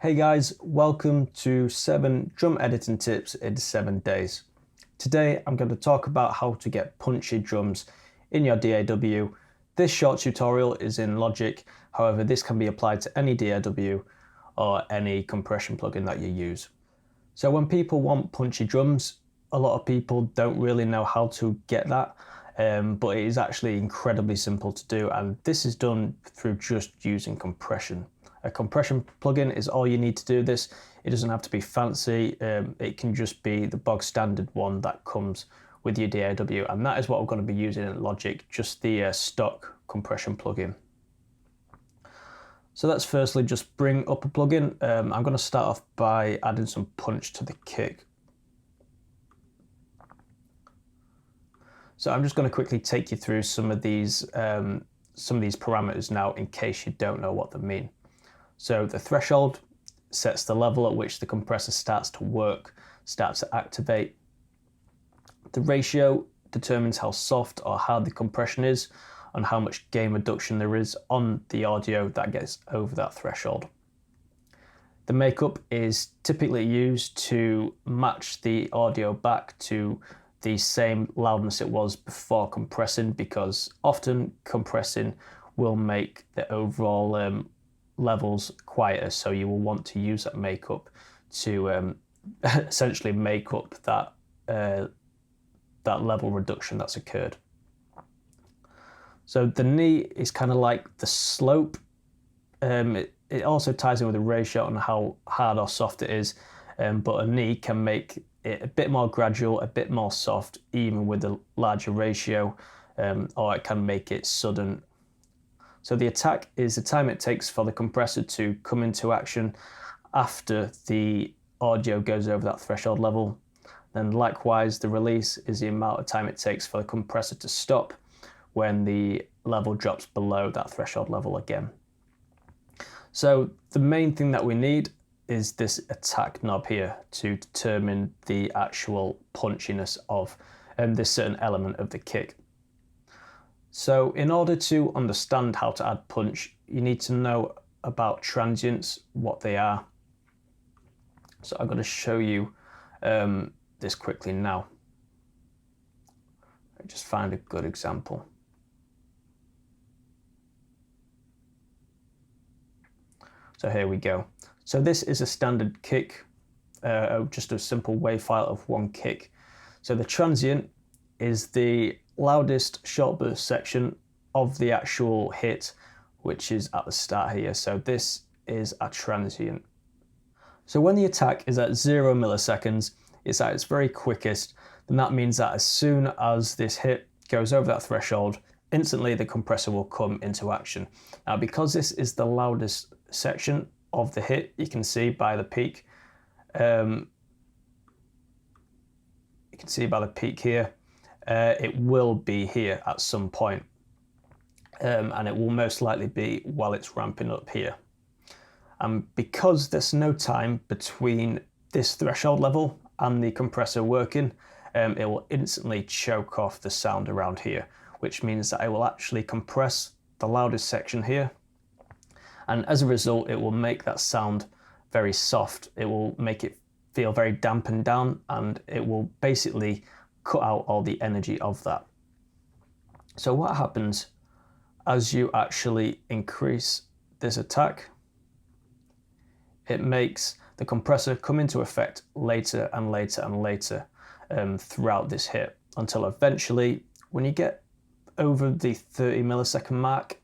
Hey guys, welcome to 7 drum editing tips in 7 days. Today I'm going to talk about how to get punchy drums in your DAW. This short tutorial is in Logic, however this can be applied to any DAW or any compression plugin that you use. So when people want punchy drums, a lot of people don't really know how to get that, but it is actually incredibly simple to do, and this is done through just using compression. A compression plugin is all you need to do this. It doesn't have to be fancy. It can just be the bog standard one that comes with your DAW, and that is what we're going to be using in Logic, just the stock compression plugin. So let's firstly just bring up a plugin. I'm going to start off by adding some punch to the kick. So I'm just going to quickly take you through some of these parameters now, in case you don't know what they mean. So the threshold sets the level at which the compressor starts to work, starts to activate. The ratio determines how soft or hard the compression is and how much gain reduction there is on the audio that gets over that threshold. The makeup is typically used to match the audio back to the same loudness it was before compressing, because often compressing will make the overall levels quieter, so you will want to use that makeup to essentially make up that level reduction that's occurred. So the knee is kind of like the slope. It also ties in with the ratio on how hard or soft it is, but a knee can make it a bit more gradual, a bit more soft, even with a larger ratio, or it can make it sudden. So the attack is the time it takes for the compressor to come into action after the audio goes over that threshold level. Then likewise, the release is the amount of time it takes for the compressor to stop when the level drops below that threshold level again. So the main thing that we need is this attack knob here to determine the actual punchiness of this certain element of the kick. So in order to understand how to add punch, you need to know about transients, what they are. So I'm going to show you this quickly now. Just find a good example. So here we go. So this is a standard kick, just a simple wave file of one kick. So the transient is the loudest short burst section of the actual hit, which is at the start here. So this is a transient. So when the attack is at 0 milliseconds, it's at its very quickest, then that means that as soon as this hit goes over that threshold, instantly the compressor will come into action. Now, because this is the loudest section of the hit, you can see by the peak. You can see by the peak here, it will be here at some point, and it will most likely be while it's ramping up here. And because there's no time between this threshold level and the compressor working, it will instantly choke off the sound around here, which means that it will actually compress the loudest section here. And as a result, it will make that sound very soft. It will make it feel very dampened down, and it will basically cut out all the energy of that. So what happens as you actually increase this attack? It makes the compressor come into effect later and later and later throughout this hit, until eventually, when you get over the 30 millisecond mark,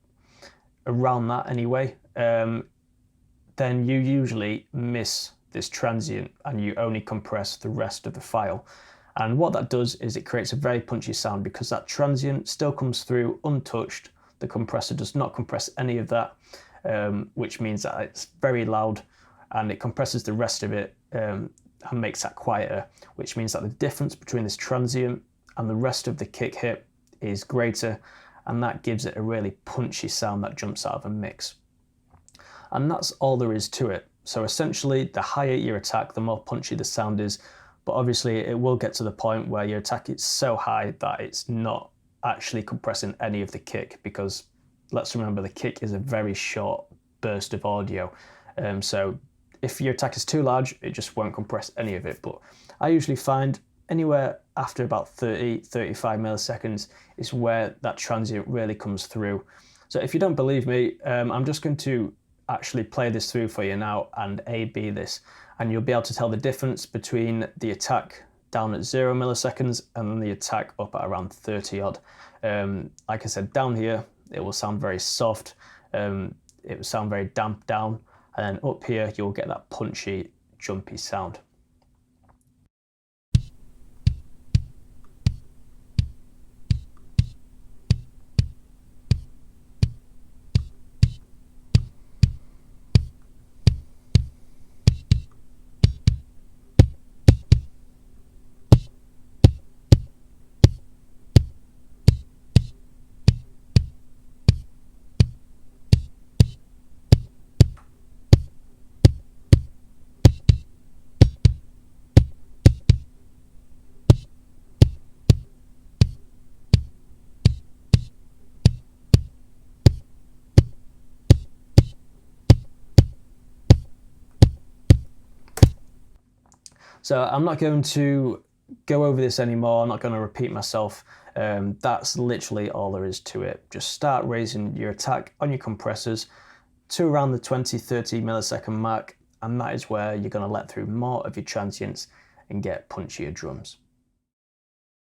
around that anyway, then you usually miss this transient and you only compress the rest of the file. And what that does is it creates a very punchy sound, because that transient still comes through untouched. The compressor does not compress any of that, which means that it's very loud, and it compresses the rest of it and makes that quieter, which means that the difference between this transient and the rest of the kick hit is greater, and that gives it a really punchy sound that jumps out of a mix. And that's all there is to it. So essentially, the higher your attack, the more punchy the sound is, but obviously it will get to the point where your attack is so high that it's not actually compressing any of the kick, because let's remember the kick is a very short burst of audio, so If your attack is too large, it just won't compress any of it. But I usually find anywhere after about 30-35 milliseconds is where that transient really comes through. So if you don't believe me, I'm just going to actually play this through for you now and A/B this, and you'll be able to tell the difference between the attack down at 0 milliseconds and the attack up at around 30 odd. Like I said, down here it will sound very soft, it will sound very damped down, and then up here you'll get that punchy, jumpy sound. So I'm not going to go over this anymore, I'm not going to repeat myself. That's literally all there is to it. Just start raising your attack on your compressors to around the 20-30 millisecond mark, and that is where you're going to let through more of your transients and get punchier drums.